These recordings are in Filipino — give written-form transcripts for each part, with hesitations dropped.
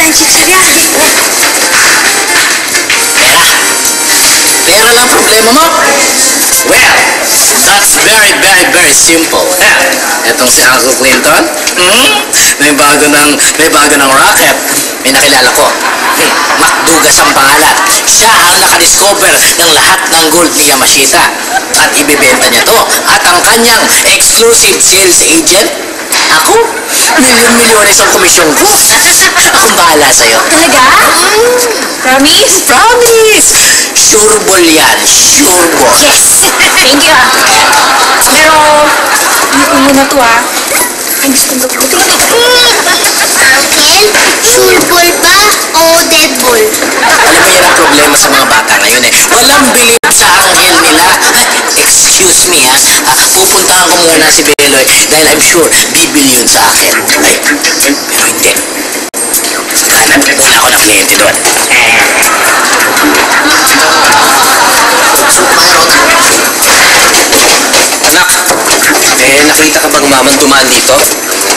ng chichirya. Pera. Pera lang problema mo? Well, that's very simple. Etong si Uncle Clinton, may bago ng rocket. May nakilala ko. Macdugas ang pangalan. Siya ang nakadiscover ng lahat ng gold ni Yamashita. At ibibenta niya to. At ang kanyang exclusive sales agent, ako, milyon-milyones ang komisyon ko. Akong bahala sa'yo. Talaga? Promise? Promise! Sure ball yan. Sure ball. Yes! Thank you. Pero, hindi ko muna to Ay, gusto kong gabutin. Uncle, sure ball ba o dead ball? Alam mo yan ang problema sa mga bata ngayon eh. Walang bilib sa anghel nila. Excuse me pupuntahan ko muna si Beloy dahil I'm sure bibili yun sa akin. Ay, pero hindi. Hanap muna ako ng kliyente doon. Anak, nakita ka bang mamang dumaan dito?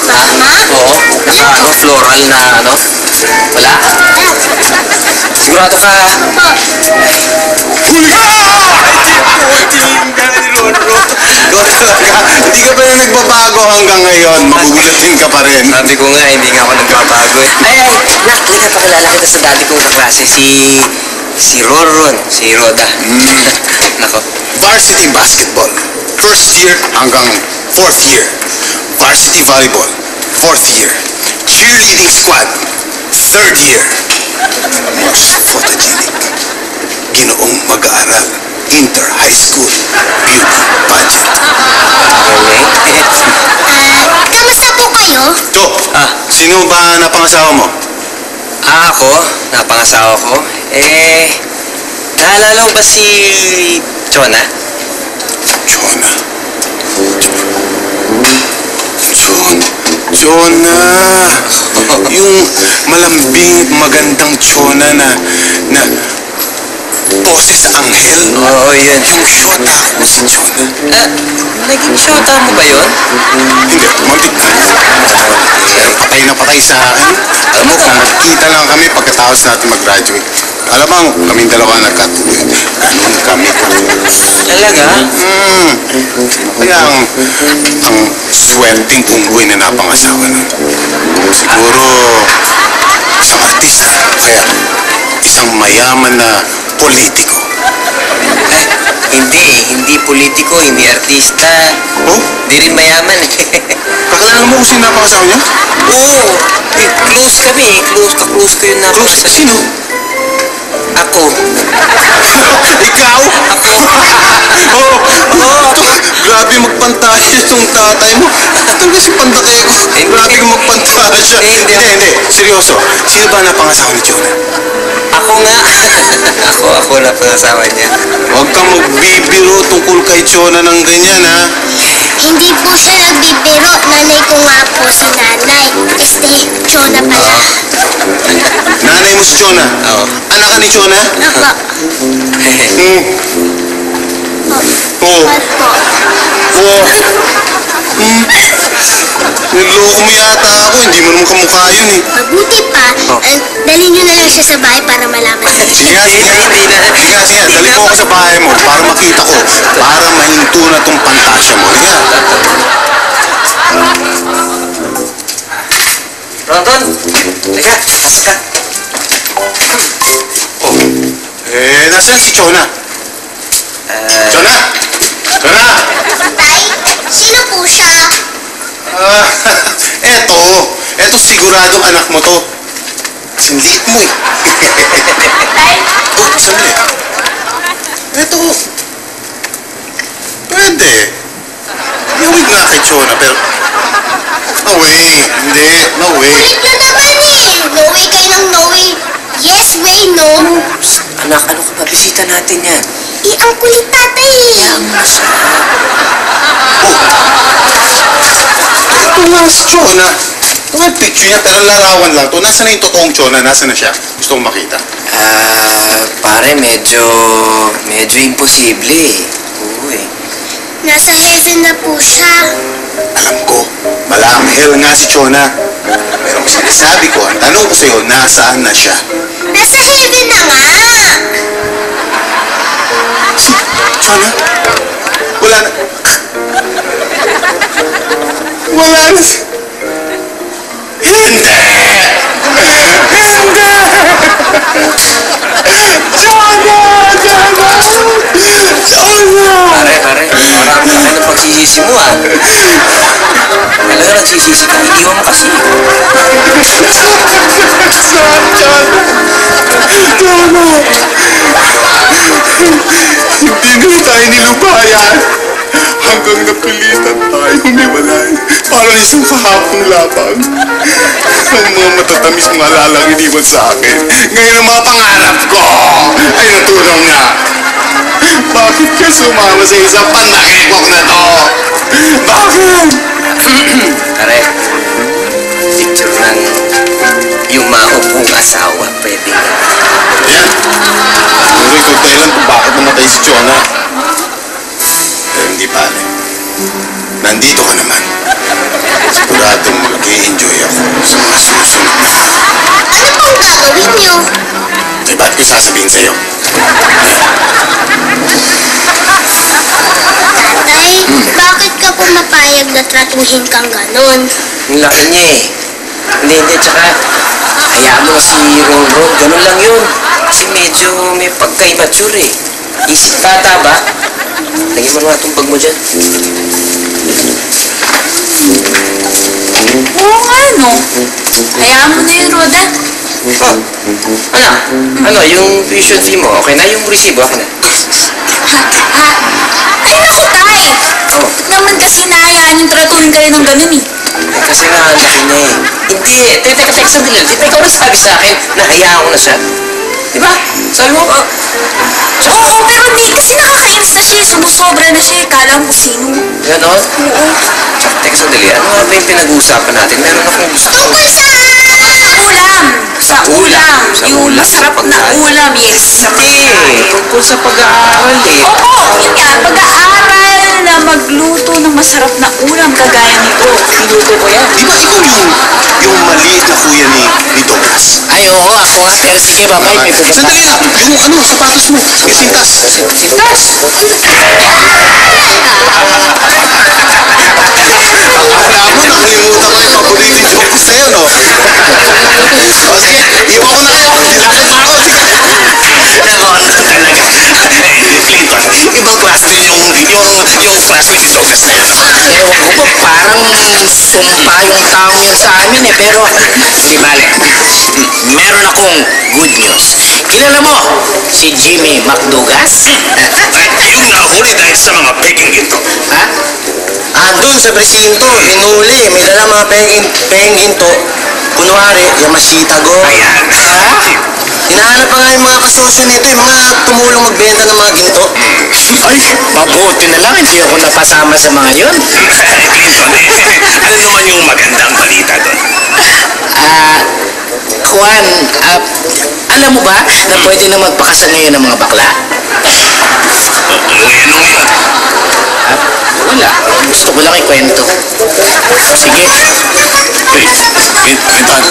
Mama? Oo, floral na Wala? Sigurado ka? Huli ka! Hindi ka ba na nagbabago hanggang ngayon? Magugulatin ka pa rin. Sabi ko nga, hindi nga ako nagbabago eh. Ay, nak, pakilala kita sa dati kong kaklase, si Roron, si Roda. Nako. Varsity basketball, first year hanggang fourth year. Varsity volleyball, fourth year. Cheerleading squad, third year. Most photogenic, ginoong mag-aaral, inter-high school, beauty pageant. Kamusta po kayo? To, sino ba napangasawa mo? Ako, napangasawa ko. Naalala mo ba si Chona? Chona. Chona. Yung malambing, magandang Chona na boses anghel. Oo, yun. Yung shota ko si Chona. Naging shota mo ba yun? Hindi, muntik na. Pero patay na patay sa akin. Alam mo, kung magkita lang kami pagkatapos natin mag-graduate. Alam mo, kaming dalawa nagkatuloy. Ganun kami. Talaga? Kaya ang swerteng unggoy na napangasawa nun. Siguro, isang artista. Kaya, isang mayaman na politiko. Hindi politiko, hindi artista. Oh? Hindi rin mayaman eh. Kakilala mo kung sino napangasawa niya? Oo, close kami eh. Close ko yun na. Close? Sino? Ako. Ikaw? Ako. Grabe magpantasya itong tatay mo. Talaga si Pandake ko. Grabe kang magpantasya. Hindi. Seryoso. Sino ba napangasawa ni Jonah? Ako nga. Ako na pangasawa niya. Huwag kang magbibiro tungkol kay Jonah ng ganyan, ha? Hindi po siya nagbibiro. Nanay ko nga po si nanay. Chona pala. Nanay mo si Jonah? Oo. Anak ka ni Jonah? Opo. Oo. Oo. Niloko mo yata ako. Hindi mo naman kamukha yun eh. Mabuti pa, dalhin nyo na lang siya sa bahay para malaman. Sige, dali mo ako sa bahay mo para makita ko. Para mahinto na tong pantasya mo. Halika. Ronron, halika, pasok ka. Oh. Nasaan si Jonah? Jonah! Jonah! Tay, sino po siya? Eto siguradong anak mo to. Kasing liit mo eh. Tay? Oh, sandali. Eto. Pwede. Iawig nga kay Jonah, pero... No way. Hindi. No way. Kulit nyo naman eh. No way kayo ng no way. Yes way, no? Psst, anak, ano ka ba? Bisita natin yan. Ang kulit tatay eh. Ito nga si Jonah. Ito nga picture niya, pero larawan lang to. Nasaan na yung totoong Jonah? Nasaan na siya? Gusto kong makita. Pare, medyo imposible eh. Oo eh. Nasa heaven na po siya. Alam ko, malang hell nga si Chona. Pero ang sinasabi ko, ang tanong ko sa'yo, nasaan na siya? Nasa heaven na nga. Si Chona? Wala na. Wala na. Hindi! Hindi! Chona! Pare, marami ka ng pagsisisi mo ah. Talaga nagsisisi ka, iniwan mo kasi. Hindi na tayo nilubayan hanggang napilitan tayo humiwalay. Parang isang kahapong labang. Ang mga matatamis mga lalang iniwan sa akin. Ngayon ang mga pangarap ko ay natulong na. Bakit ka sumama sa isang panakipok na to? Bakit? Pare, picture ng yung maupong asawa, pwede. Yan. Siguro ikaw dahilan kung bakit namatay si Chona. Pero hindi pare. Nandito ka naman. Siguradong mag-i-enjoy ako sa mga susunod na araw. Ano pong gagawin niyo? Eh, ba't ko sasabihin sa'yo? Tatay, bakit ka pumapayag na tratuhin kang ganon? Ang laki niya eh. Hindi, tsaka, hayaan mo si Ron, ganun lang yun. Kasi medyo may pagka-immature eh. Isip bata ba? Lagyan mo naman itong bag mo dyan. Oo nga, no? Hayaan mo na yung Roda. Oh, ano, yung tuition fee mo, okay na? Yung resibo, okay na? Ay, naku, Tay! Oh, Naman kasi nahayaan yung tratuhin kayo ng ganun eh. kasi nga, ang laki niya eh. Hindi, teka, sandali lang. Di ba ikaw nagsabi sa akin na hayaan ko na siya? Di ba? Sabi mo, Oo, pero di kasi nakakainis na siya eh. Sumusobra na siya eh. Kala mo sino. ganon? Oo. Teka, sandali. Ano nga ba yung pinag-uusapan natin? Meron akong gusto. Tungkol sa... Ulam! Sa ulam! Sa Yung ulam. masarap na ulam, yes. Hindi, tungkol sa pag-aaral eh. Oo, yun nga. Pag-aaral na magluto ng masarap na ulam kagaya nito. Niluto ko yan. Di ba ikaw yung maliit na kuya ni Douglas? Ay, oo, ako nga. Pero sige, babay, may pupunta. Sandali lang! Yung sapatos mo! Yung sintas! Sintas! Akala mo, nakalimutan ko yung paborito joke ko sa'yo, no? O sige, iwan ko na ako. Nilakad pa ako. Sige. Nako, talaga. Clinton, ibang klase din yung classmate ni Douglas na yun. Ewan ko ba, parang sumpa yung taong yun sa amin eh. Pero, di bale, meron akong good news. Kilala mo si Jimmy McDougas? Yung nahuli dahil sa mga peking ginto. Ha? Doon sa presinto, hinuli. May dala mga penging hinto. Kunwari, Yamashita Go. Ayan. Hinahanap pa nga yung mga kasosyo nito, yung mga tumulong magbenta ng mga ginto. Ay, mabuti na lang. Hindi ako napasama sa mga yun. Clinton, ano naman yung magandang balita doon? Juan, alam mo ba na pwede na magpakasal ngayon ng mga bakla? Ngayon yun. Wala. Gusto ko lang ikwento. Sige. Clinton,